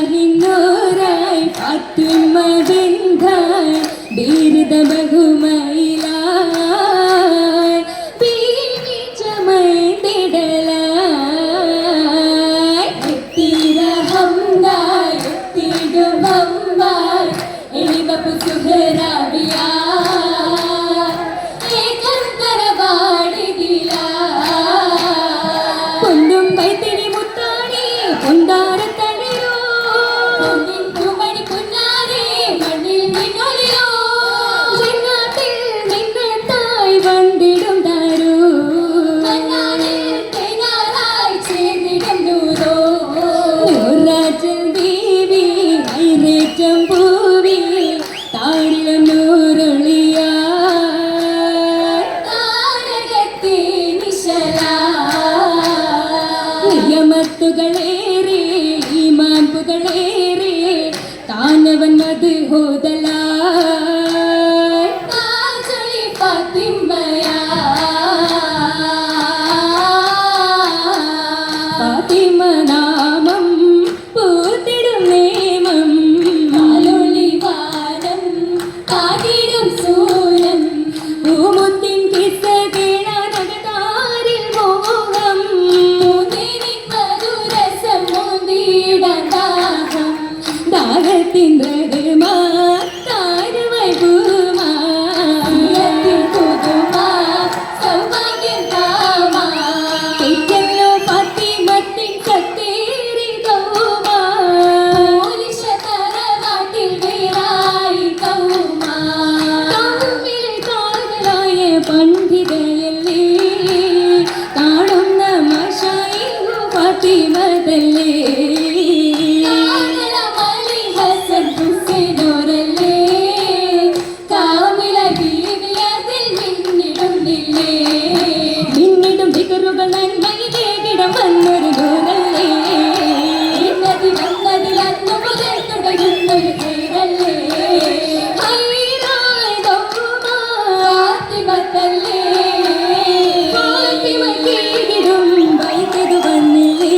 ഫത്താഹിന്നൂറായി ഫാത്തിമ ബിന്ദായി ബിരുദ ബഹുമയിലായി ബീവി ചമൈതിടലായി എത്തിര ഹംദായി എത്തിടും ഹംദായി എളിവപ്പു സുഹറാവിയായി ഏകന്തര വാടികിലായി പൊന്നും വൈത്തിരി മുത്താണി പൊന്താരത്തണിയോ പൊന്നിൻ കുഞ്ഞാരേ മണ്ണിൽ നിന്നൊളിയോ ജന്നാത്തിൽ നിന്നത്തായി വന്നിടും താരോ കണ്ണാടിൽ തേനാറായി ചേർന്നിടും നൂറോ നൂറാച്ചൽ ബീവി ഐരേറ്റം പൂവി താടിലും നൂറൊളിയാ താരകത്തെ നിശലാ നിയമത്തുകളേറെ ഈമാൻപുകളേറെ താനവൻ മത് ഹോദലായി താജൊളി ഫാത്തിമയാ ഫാത്തിമ നാമം പൂത്തിടും നേമം കാലൊളി വാനം കാതിടും സൂരം പൂമുത്തിൻ കിസ്സ കേളാനകതാരിൽ മോഹം മുതിരിൻ മധുരസം മുന്തിടാൻ ദാഹം ദാഹത്തിൻ രഹമാ താരുവൈ പൂമാ സിയത്തിൻ പുതുമാ സൗഭാഗ്യം താമാ തെറ്റല്ലോ ഫാത്തിമത്തിൻ കത്തേറി കൗമാ പോലിശ തറവാട്ടിൽ വേറായി കൗമാ കൗമിലെ കാതലായ പണ്ഡിതയല്ലേ കാണുന്ന മശായിഹു ഫാത്തിമതല്ലേ കാതലമലി ഹസൻ ഹുസൈനോരല്ലേ കാമില ബീവിയതിൽ മിന്നിടുന്നില്ലേ മിന്നിടും വികറുകൾ നന്മയിലേകിടം വന്നൊരു നൂറല്ലേ ഇന്നതി വന്നതിൽ അന്നു മുതൽ തുടങ്ങുന്നൊരു പേരല്ലേ ഹൈറായി ദൗമാ ഫാത്തിമത്തല്ലേ ഫാത്തിമക്കേകിടും വൈദ്യുതു വന്നില്ലേ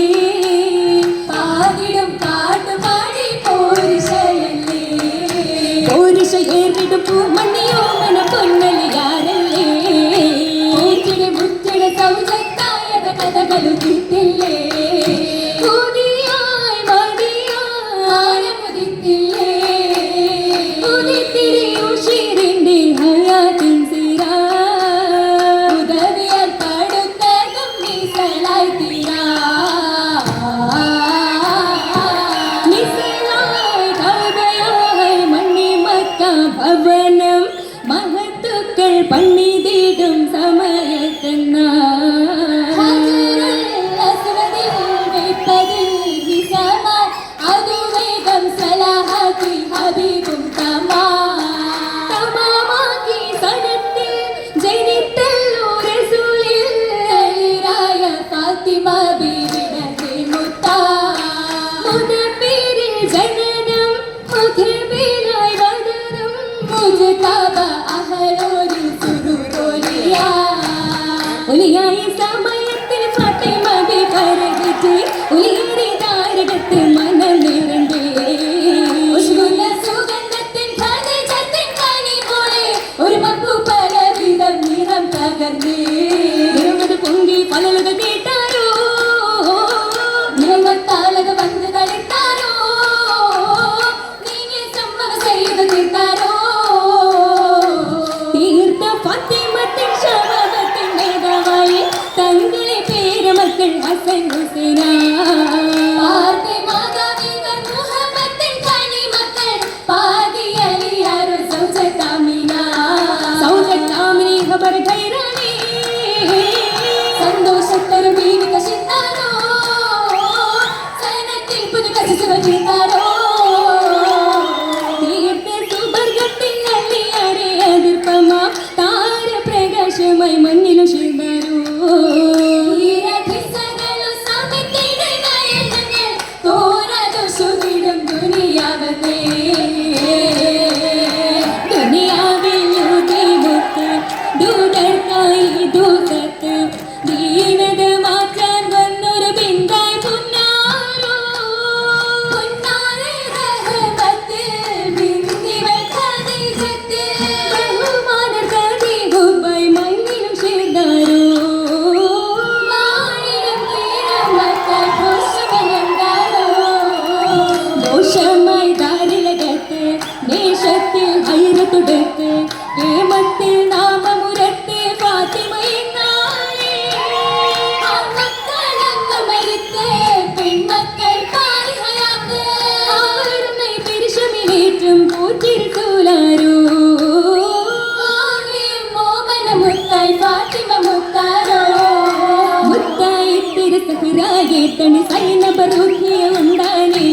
റുഖിയ ഉണ്ടാനേ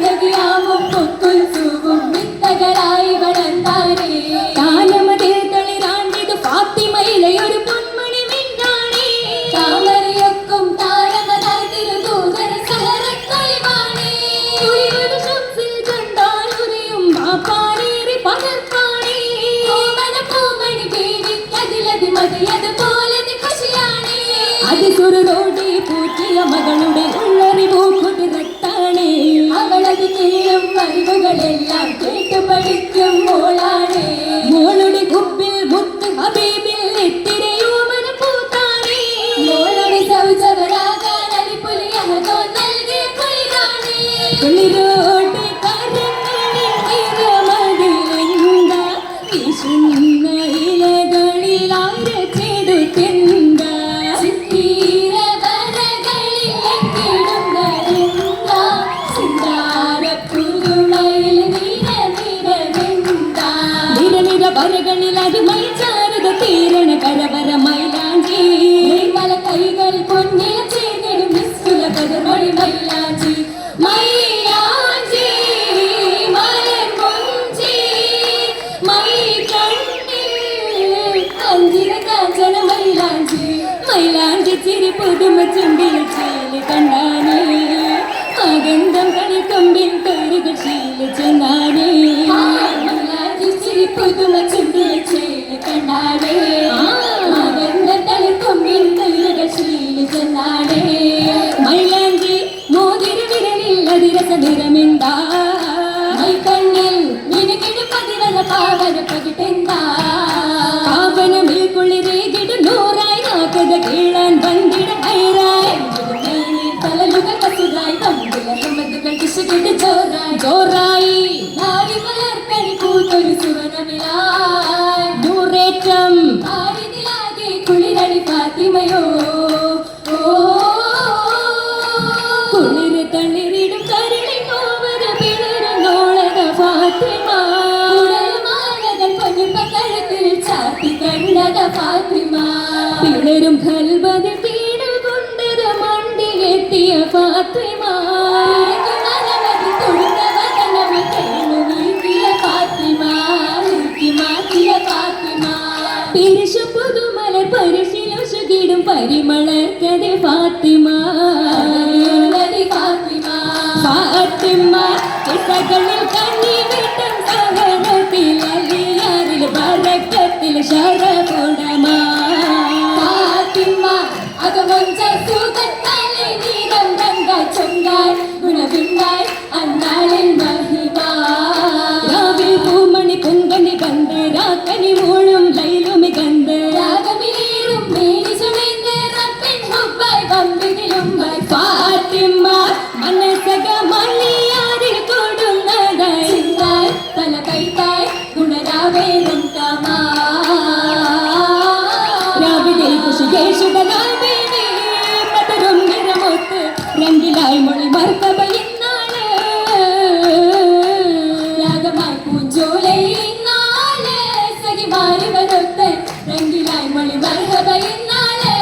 നദിയാവും പൊത്തുൽ സൂവും വിത്തകളായി വളർന്നാനേ കാലമതിൽ തളിരാണ്ടിത് ഫാത്തിമയിലെ ഒരു പൊന്മണി മിന്നാണേ താമരയൊക്കും താരമതായി തിരുദൂതര സഹറക്കളിവാണേ ഒരു ശംസിൽ കണ്ടാൽ ഉറിയും ബാപ്പാനേറി പകർപ്പാണേ ഓമന പൂമണി ബേബി അതിലതി മതിയത് പോലെ ഖുഷിയാണേ അതിസുറോടെ പൂറ്റിയ മകളുടെ ഉള്ളറിവോ കുതിരത്താണേ അവളത് കേളും അറിവുകളെല്ലാം കേട്ടു പഠിക്കും മോളാണേ മോളുടെ കുപ്പിൽ മുത്ത് ഹബീബിൽ എത്തിരയോ മനപ്പൂത്താണേ മോളുടെ സൗജവരാകാൻ അലിപുലിയഹതോ നൽകിയ കുളിരാണേ കുളിരോടെ കരങ്ങളിൽ ഇരമതിലെന്ത വിശുന്ന ഇലകളിൽ ആരച്ചെടുത്തെന്ത വരകളിൽ അത് മൈചാരുത തീരണ കരവര മൈലാഞ്ചി മല കൈകൾ പൊന്നിൽ ചേർന്നിടും നിസ്തുല കഥമൊഴി മൈലാഞ്ചി മൈലാഞ്ചി മലർമൊഞ്ചി മൈ കണ്ണിൽ അഞ്ചിര കാഞ്ചന മൈലാഞ്ചി മൈലാഞ്ചി ചിരി പുതുമ ചുണ്ടിൽ ചേല് കണ്ടാനേ ആഗന്ധം കളിക്കൊമ്പിൻ കരുകൾ ശീല ചെന്നാനേ പുതുമ ചുണ്ടിൽ ചേല് കണ്ടാടേ മകന്റെ തളിക്കൊമ്പിൻ കൈകൾ ശീല ചെന്നാടേ മൈലാഞ്ചി മോതിര വിരലിൽ അതിരസ നിറമെന്താ മൈ കണ്ണിൽ മിനുകിടും പതിവല പാവന പകിട്ടെന്താ പാവനമിൽ കുളിരേകിടും നൂറായി നാക്കത കീഴാൻ വന്നിട ഹൈറായി തലലുകൾ കസുതായി തമ്മിലുകൾ കിശകിട്ട് ചോറായി ചോറായി നാരി മലർക്കണി കൂത്തൊരു സുവനമിലായി നൂറേറ്റം ആരിതിലാകെ കുളിരടി ഫാത്തിമയോ കുളിര് തളിരിടും കരളി കോവര പിളരുന്നോളക ഫാത്തിമ കുടൽമാലകൾ പൊന്നുപ്പ കഴുത്തിൽ ചാത്തി കണ്ടത ഫാത്തിമ പിളരും കൽബതിൽ തീടൽ കൊണ്ടത് മണ്ടിലെത്തിയ ഫാത്തിമ പുതുമലർ പരിശീലം പരിമളക്കതെ ഫാത്തിമ ഫാത്തിമ കിസകളിൽ കണ്ണി വിട്ടും സഹനത്തിൽ അലിയാറിൽ ബറക്കത്തിൽ ശരപുടമാ ഫാത്തിമ അകമൊഞ്ച സുഖത്താലെ നീരം രംഗ ചൊങ്കാൽ ഗുണബിന്ദാൽ അന്നാളിൽ മഹിമാ രാവിൽ പൂമണി പൊങ്കണി കണ്ട് രാക്കനി മൂളും ലൈലുമി കണ്ട് രാഗമിലേറും മേനി സുമേന്ത് റബ്ബിൻ ഹുബ്ബായി വമ്പിതിലും ഫാത്തിമ മനസ്സക മണിയാരിൽ കൊടുന്നതായി ചിന്തായി തല കൈത്തായി ഗുണരാവേദം കമാ രാവിലെ കുശികേശുടനായി ബേബി പതരും നിറമൊത്ത് രംഗിലായി മൊഴി മർക്കബയിന്നാണ് രാഗമായി പൂഞ്ചോലയിന്നാണ് സഖിമാരി വരത്ത് രംഗിലായി മൊഴി മർക്കബയിന്നാണ്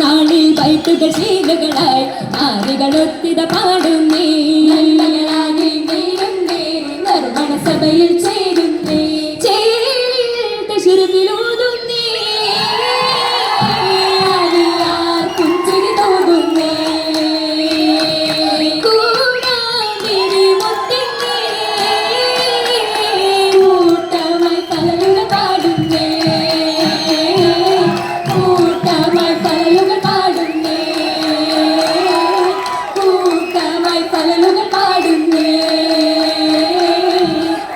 നാളിൽ വൈട്ടുകൾ ശീലകളായി ആരികളൊത്തിത പാടുന്നേ നല്ലകളാകെ നേരുന്നേ നിർമ്മണ സഭയിൽ ചേരുന്നേ ചേരിൽ തശുരുവിലൂതുന്നേ ആരിയാർക്കും ചിരി തോന്നുന്നേ കൂടാതിരി മുത്തുന്നേ കൂട്ടമായി പലരുകൾ പാടുന്നേ കൂട്ടമായി പലരുകൾ പാടുന്നേ കൂട്ടമായി പലരുകൾ പാടുന്നേ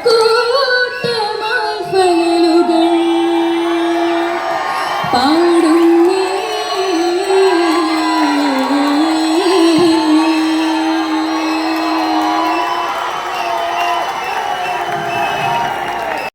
കൂട്ടമായി പലരുകൾ